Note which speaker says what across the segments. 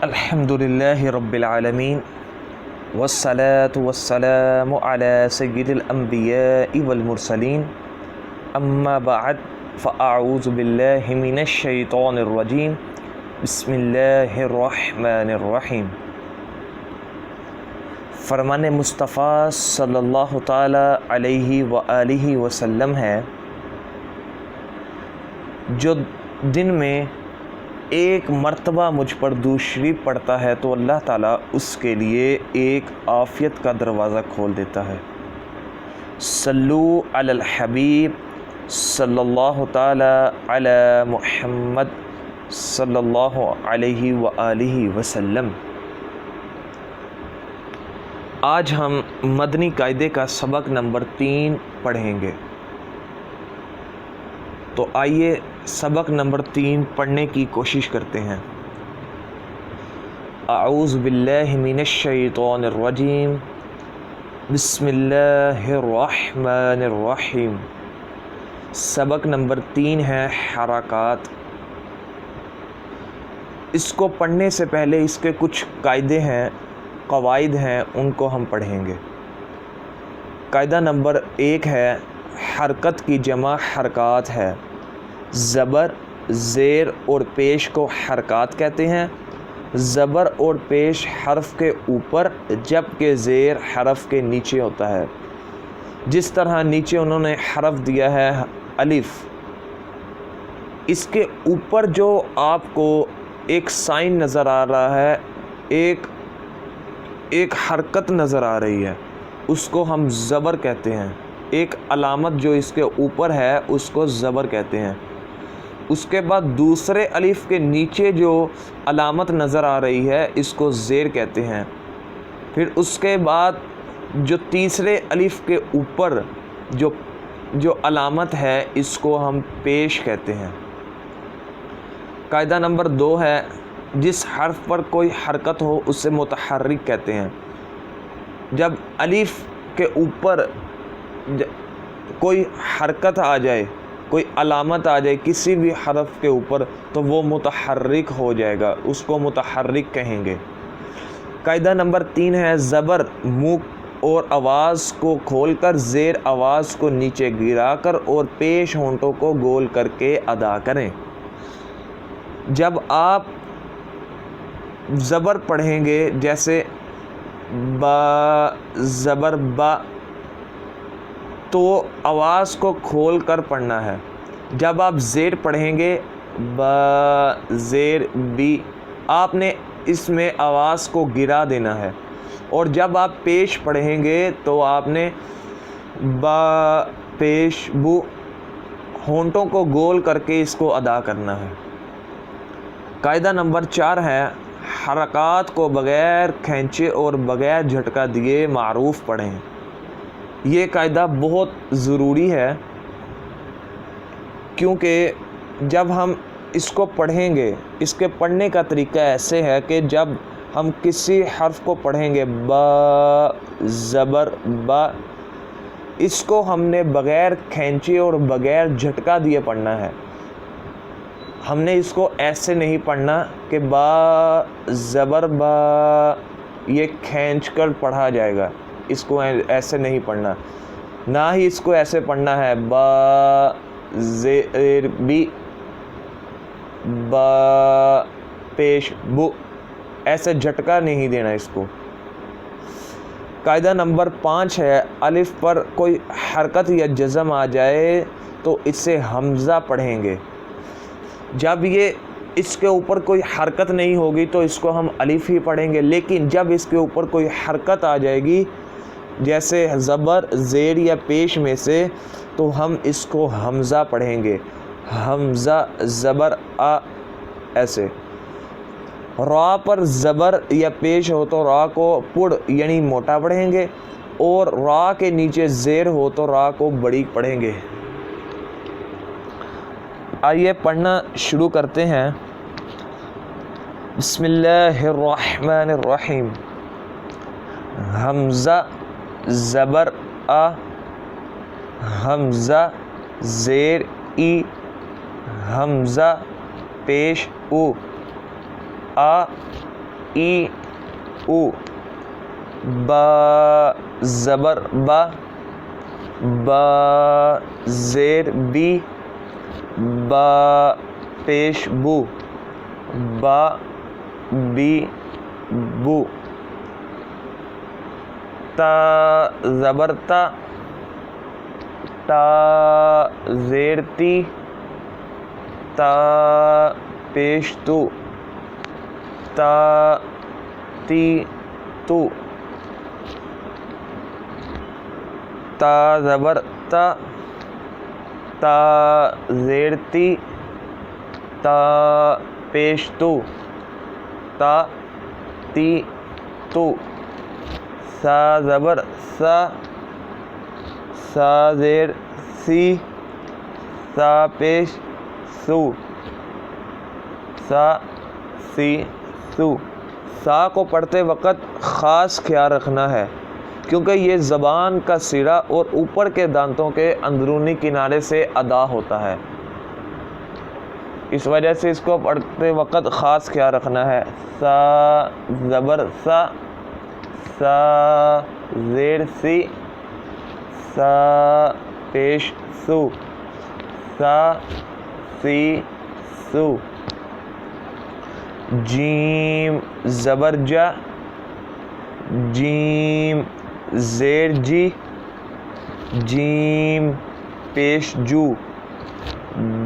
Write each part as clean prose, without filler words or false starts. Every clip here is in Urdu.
Speaker 1: الحمدللہ رب العالمین والصلاة والسلام علی سید الانبیاء والمرسلین اما بعد فاعوذ باللہ من الشیطان الرجیم بسم اللہ الرحمن الرحیم۔ فرمان مصطفیٰ صلی اللہ تعالی علیہ وآلہ وسلم ہے، جو دن میں ایک مرتبہ مجھ پر درود شریف پڑھتا ہے تو اللہ تعالیٰ اس کے لیے ایک عافیت کا دروازہ کھول دیتا ہے۔ صلو علی الحبیب صلی اللہ تعالی علی محمد صلی اللہ علیہ وآلہ وسلم۔ آج ہم مدنی قاعدے کا سبق نمبر 3 پڑھیں گے، تو آئیے سبق نمبر 3 پڑھنے کی کوشش کرتے ہیں۔ اعوذ باللہ من الشیطان الرجیم بسم اللہ الرحمن الرحیم۔ سبق نمبر 3 ہے حرکات۔ اس کو پڑھنے سے پہلے اس کے کچھ قاعدے ہیں، قواعد ہیں، ان کو ہم پڑھیں گے۔ قاعدہ نمبر 1 ہے، حرکت کی جمع حرکات ہے۔ زبر، زیر اور پیش کو حرکات کہتے ہیں۔ زبر اور پیش حرف کے اوپر جبکہ زیر حرف کے نیچے ہوتا ہے۔ جس طرح نیچے انہوں نے حرف دیا ہے الف، اس کے اوپر جو آپ کو ایک سائن نظر آ رہا ہے، ایک حرکت نظر آ رہی ہے، اس کو ہم زبر کہتے ہیں۔ ایک علامت جو اس کے اوپر ہے اس کو زبر کہتے ہیں۔ اس کے بعد دوسرے الف کے نیچے جو علامت نظر آ رہی ہے اس کو زیر کہتے ہیں۔ پھر اس کے بعد جو تیسرے الف کے اوپر جو علامت ہے اس کو ہم پیش کہتے ہیں۔ قاعدہ نمبر 2 ہے، جس حرف پر کوئی حرکت ہو اسے متحرک کہتے ہیں۔ جب الف کے اوپر کوئی حرکت آ جائے، کوئی علامت آ جائے کسی بھی حرف کے اوپر تو وہ متحرک ہو جائے گا، اس کو متحرک کہیں گے۔ قاعدہ نمبر 3 ہے، زبر منہ اور آواز کو کھول کر زیر آواز کو نیچے گرا کر اور پیش ہونٹوں کو گول کر کے ادا کریں۔ جب آپ زبر پڑھیں گے، جیسے با، زبر با، تو آواز کو کھول کر پڑھنا ہے۔ جب آپ زیر پڑھیں گے، با زیر بی، آپ نے اس میں آواز کو گرا دینا ہے۔ اور جب آپ پیش پڑھیں گے تو آپ نے با پیش بو، ہونٹوں کو گول کر کے اس کو ادا کرنا ہے۔ قاعدہ نمبر 4 ہے، حرکات کو بغیر کھینچے اور بغیر جھٹکا دیے معروف پڑھیں۔ یہ قاعدہ بہت ضروری ہے، کیونکہ جب ہم اس کو پڑھیں گے، اس کے پڑھنے کا طریقہ ایسے ہے کہ جب ہم کسی حرف کو پڑھیں گے، با زبر با، اس کو ہم نے بغیر کھینچے اور بغیر جھٹکا دیے پڑھنا ہے۔ ہم نے اس کو ایسے نہیں پڑھنا کہ با زبر با، یہ کھینچ کر پڑھا جائے گا، اس کو ایسے نہیں پڑھنا۔ نہ ہی اس کو ایسے پڑھنا ہے با زیر بی، با پیش بو، ایسے جھٹکا نہیں دینا اس کو۔ قاعدہ نمبر 5 ہے، الف پر کوئی حرکت یا جزم آ جائے تو اس سے حمزہ پڑھیں گے۔ جب یہ اس کے اوپر کوئی حرکت نہیں ہوگی تو اس کو ہم الف ہی پڑھیں گے، لیکن جب اس کے اوپر کوئی حرکت آ جائے گی، جیسے زبر زیر یا پیش میں سے، تو ہم اس کو حمزہ پڑھیں گے۔ حمزہ زبر آ، ایسے۔ را پر زبر یا پیش ہو تو را کو پڑ یعنی موٹا پڑھیں گے، اور را کے نیچے زیر ہو تو را کو بڑی پڑھیں گے۔ آئیے پڑھنا شروع کرتے ہیں۔ بسم اللہ الرحمن الرحیم۔ حمزہ زبر آ، حمزہ زیر ای، حمزہ پیش او، آ ای او، با زبر با، با زیر بی، با پیش بو، با بی بو، تا زبر تا، تا زیر تی، تا پیش تو، تا تی تو، تا زبر تا، تا زیر تی، تا پیش تو، تا تی تو، سا زبر سا، سا زیر سی، سا پیش سو، سا سی سو۔ سا کو پڑھتے وقت خاص خیال رکھنا ہے کیونکہ یہ زبان کا سرا اور اوپر کے دانتوں کے اندرونی کنارے سے ادا ہوتا ہے، اس وجہ سے اس کو پڑھتے وقت خاص خیال رکھنا ہے۔ سا زبر سا، سا زیر سی، سا پیش سو، سا سی سو۔ جیم زبر جا، جیم زیر جی، جیم پیش جو،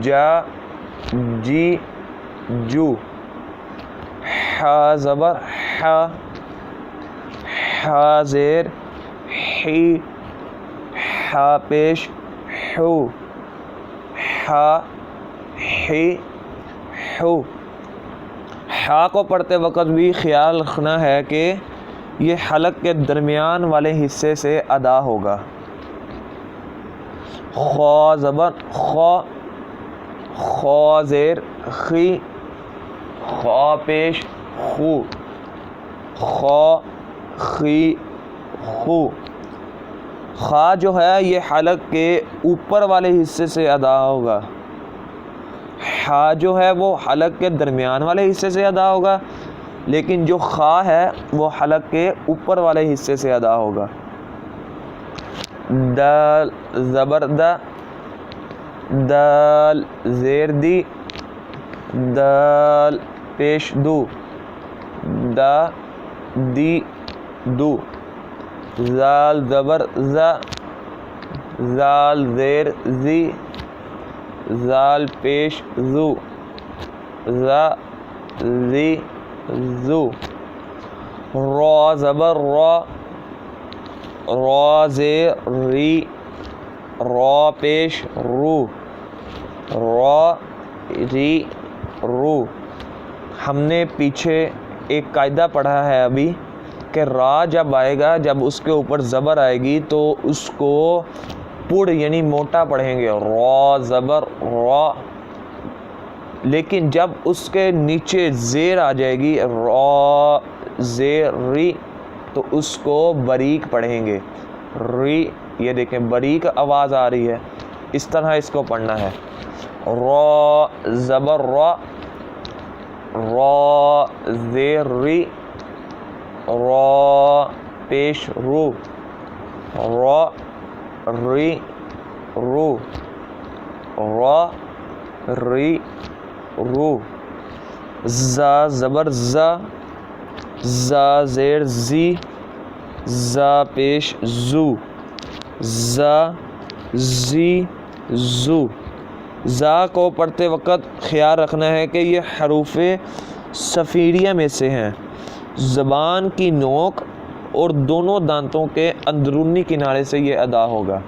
Speaker 1: جا جی جو۔ حا زبر حا، حا زیر حی، حا پیش حو، حا حی حو۔ حا کو پڑھتے وقت بھی خیال رکھنا ہے کہ یہ حلق کے درمیان والے حصے سے ادا ہوگا۔ خا زبر خا، خا زیر خی، خا پیش خو، خا خی خو۔ خا جو ہے یہ حلق کے اوپر والے حصے سے ادا ہوگا، حا جو ہے وہ حلق کے درمیان والے حصے سے ادا ہوگا، لیکن جو خا ہے وہ حلق کے اوپر والے حصے سے ادا ہوگا۔ دال زبر دا، دال زیر دی، دال پیش دو، دا دی دو۔ زال زبر زا، زال زیر زی، زال پیش زو، زا زی زو۔ را زبر را، را زیر ری، را پیش رو، را ری رو۔ ہم نے پیچھے ایک قاعدہ پڑھا ہے ابھی کہ را جب آئے گا، جب اس کے اوپر زبر آئے گی تو اس کو پڑ یعنی موٹا پڑھیں گے، را زبر را، لیکن جب اس کے نیچے زیر آ جائے گی را زیر ری تو اس کو باریک پڑھیں گے، ری۔ یہ دیکھیں باریک آواز آ رہی ہے، اس طرح اس کو پڑھنا ہے۔ را زبر را، را زیر ری، را پیش رو، را ری رو، را ری رو۔ زا زبر زا، زا زیر زی، زا پیش زو، زا زی زو۔ زا کو پڑھتے وقت خیال رکھنا ہے کہ یہ حروف صفیریہ میں سے ہیں، زبان کی نوک اور دونوں دانتوں کے اندرونی کنارے سے یہ ادا ہوگا۔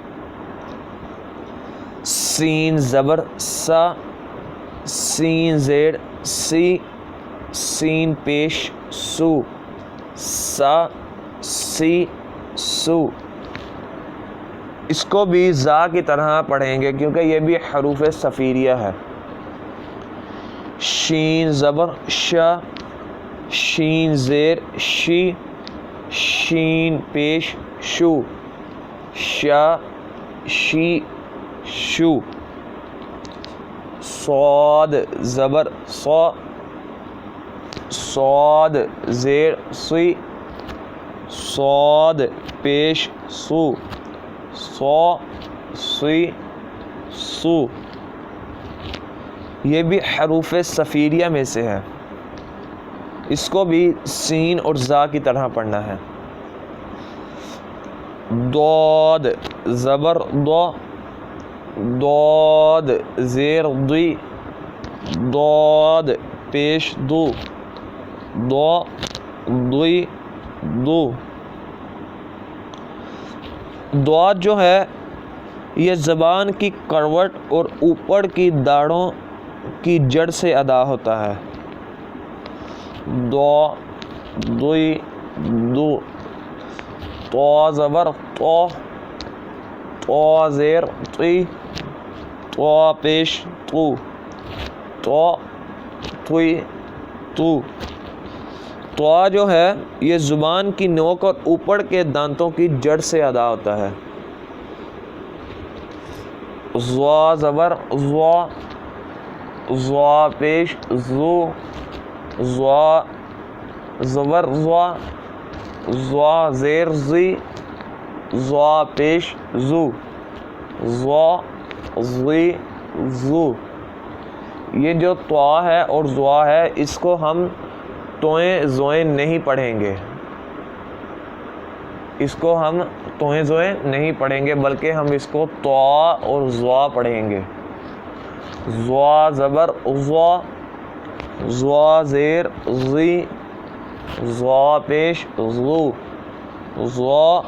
Speaker 1: سین زبر سا، سین زیر سی، سین پیش سو، سا سی سو۔ اس کو بھی زا کی طرح پڑھیں گے کیونکہ یہ بھی حروف صفیریہ ہے۔ شین زبر شا، شین زیر شی، شین پیش شو، شا شی شو۔ صاد زبر صا، صاد زیر سی، صاد پیش سو، سو سی سو، یہ بھی حروف صفیریہ میں سے ہے، اس کو بھی سین اور زا کی طرح پڑھنا ہے۔ ضاد زبر دو، ضاد زیر دی، ضاد پیش دو، دو دی دو۔ ضاد جو ہے یہ زبان کی کروٹ اور اوپر کی داڑھوں کی جڑ سے ادا ہوتا ہے۔ دو دوئی دو، تو زبر تو، تو زیر تی، تو پیش تو، تو توئی تو۔ تو جو ہے یہ زبان کی نوک اور اوپر کے دانتوں کی جڑ سے ادا ہوتا ہے۔ ضا زبر ضا، ضا پیش زو، ضا زبر ضا، ضا زیر زی، ضا پیش زو، ضا زی زو۔ یہ جو طوا ہے اور ضوا ہے اس کو ہم توئیں زوئیں نہیں پڑھیں گے، اس کو ہم توئیں زوئیں نہیں پڑھیں گے بلکہ ہم اس کو طوا اور ضوا پڑھیں گے۔ ضوا زبر ضوا، ضوا زیر زی، ضوا پیش زو، ضوا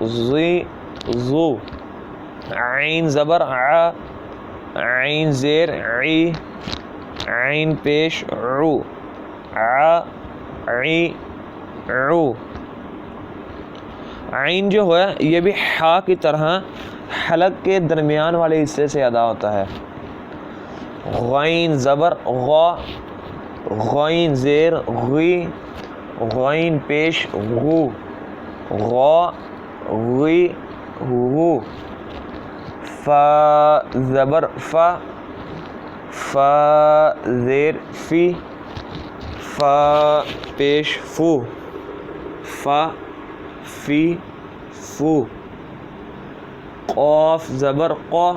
Speaker 1: زی زو۔ عین زبر ع، عین زیر عی، عین پیش عو، ع عی عو۔ عین جو ہے یہ بھی حا کی طرح حلق کے درمیان والے حصے سے ادا ہوتا ہے۔ غین زبر غا، غین زیر غی، غین پیش غو، غا غی غو۔ فا زبر فا، فا زیر فی، فا پیش فو، فا فی فو۔ قاف زبر قا،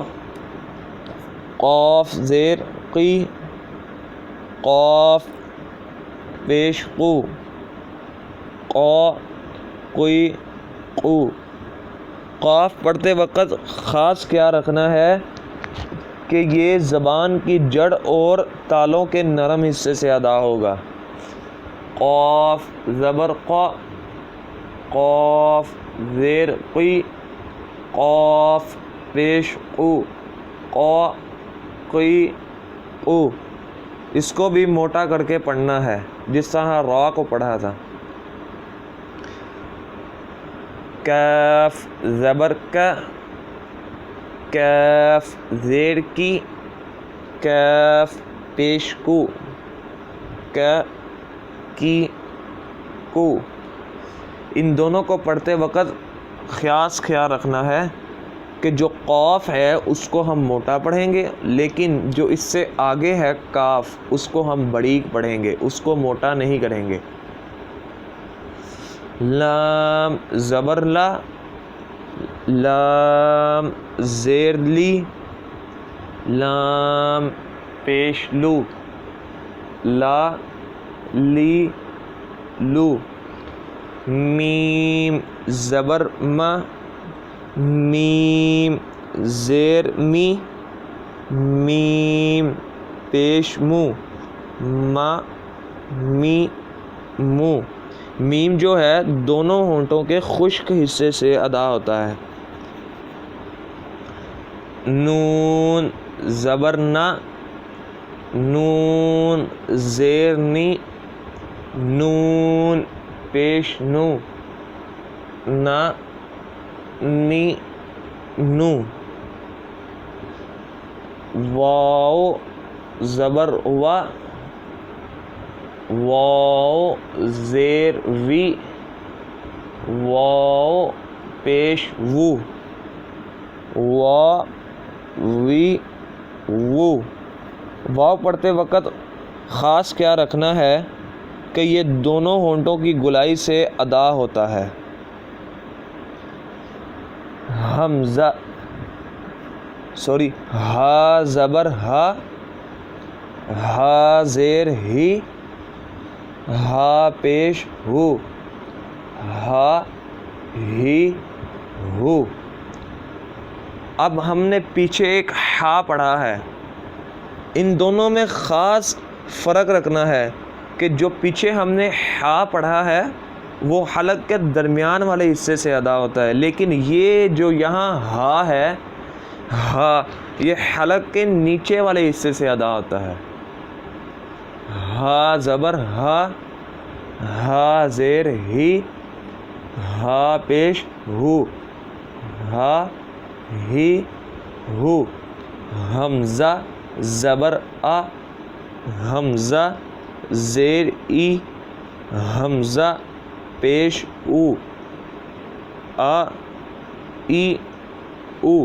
Speaker 1: قاف زیر قی، قاف پیش قو، قا قی قو۔ قاف پڑھتے وقت خاص خیال رکھنا ہے کہ یہ زبان کی جڑ اور تالوں کے نرم حصے سے ادا ہوگا۔ قاف زبر قا، قاف زیر قی، قاف پیش قو، قا قی قو۔ اس کو بھی موٹا کر کے پڑھنا ہے جس طرح را کو پڑھا تھا۔ کاف زبر کا، کاف زیر کی، کاف پیش کو، کا کی کو۔ ان دونوں کو پڑھتے وقت خاص خیال رکھنا ہے کہ جو قاف ہے اس کو ہم موٹا پڑھیں گے لیکن جو اس سے آگے ہے کاف اس کو ہم باریک پڑھیں گے، اس کو موٹا نہیں کریں گے۔ لام زبر لا، لام زیر لی، لام پیش لو، لا لی لو۔ میم زبر ما، میم زیر می، میم پیش مو، ما می مو۔ میم جو ہے دونوں ہونٹوں کے خشک حصے سے ادا ہوتا ہے۔ نون زبر نا، نون زیر نی، نون پیش نو، نا نی نو۔ واو زبر وا، واو زیر وی، واو پیش وو، وا وی وو۔ واو پڑھتے وقت خاص کیا رکھنا ہے کہ یہ دونوں ہونٹوں کی گلائی سے ادا ہوتا ہے۔ حمزہ ہا زبر ہا، ہا زیر ہی، ہا پیش ہو، ہا ہی ہو۔ اب ہم نے پیچھے ایک ہا پڑھا ہے، ان دونوں میں خاص فرق رکھنا ہے کہ جو پیچھے ہم نے ہا پڑھا ہے وہ حلق کے درمیان والے حصے سے ادا ہوتا ہے، لیکن یہ جو یہاں ہا ہے، ہا یہ حلق کے نیچے والے حصے سے ادا ہوتا ہے۔ ہا زبر ہا، ہا زیر ہی، ہا پیش ہو، ہا ہی ہو۔ حمزہ زبر آ، حمزہ زیر ای، حمزہ پیش او، آ ای او۔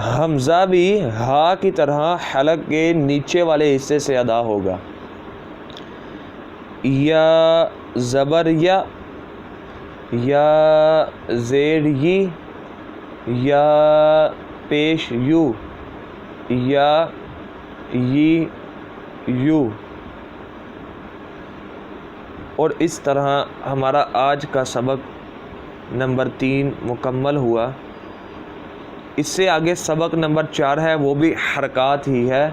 Speaker 1: حمزہ بھی ہا کی طرح حلق کے نیچے والے حصے سے ادا ہوگا۔ یا زبر یا، یا زیر یی، یا پیش یو، یا یی یو۔ اور اس طرح ہمارا آج کا سبق نمبر 3 مکمل ہوا۔ اس سے آگے سبق نمبر 4 ہے، وہ بھی حرکات ہی ہے،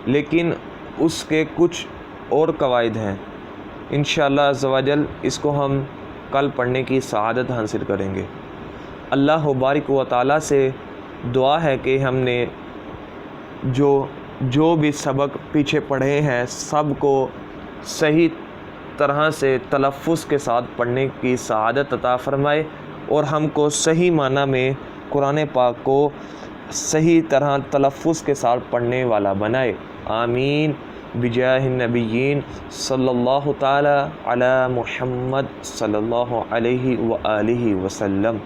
Speaker 1: لیکن اس کے کچھ اور قواعد ہیں۔ انشاءاللہ عز و جل اس کو ہم کل پڑھنے کی سعادت حاصل کریں گے۔ اللہ بارک و تعالیٰ سے دعا ہے کہ ہم نے جو بھی سبق پیچھے پڑھے ہیں سب کو صحیح طرح سے تلفظ کے ساتھ پڑھنے کی سعادت عطا فرمائے، اور ہم کو صحیح معنی میں قرآن پاک کو صحیح طرح تلفظ کے ساتھ پڑھنے والا بنائے۔ آمین بجاہ النبیین صلی اللہ تعالی علی محمد صلی اللہ علیہ وآلہ وسلم۔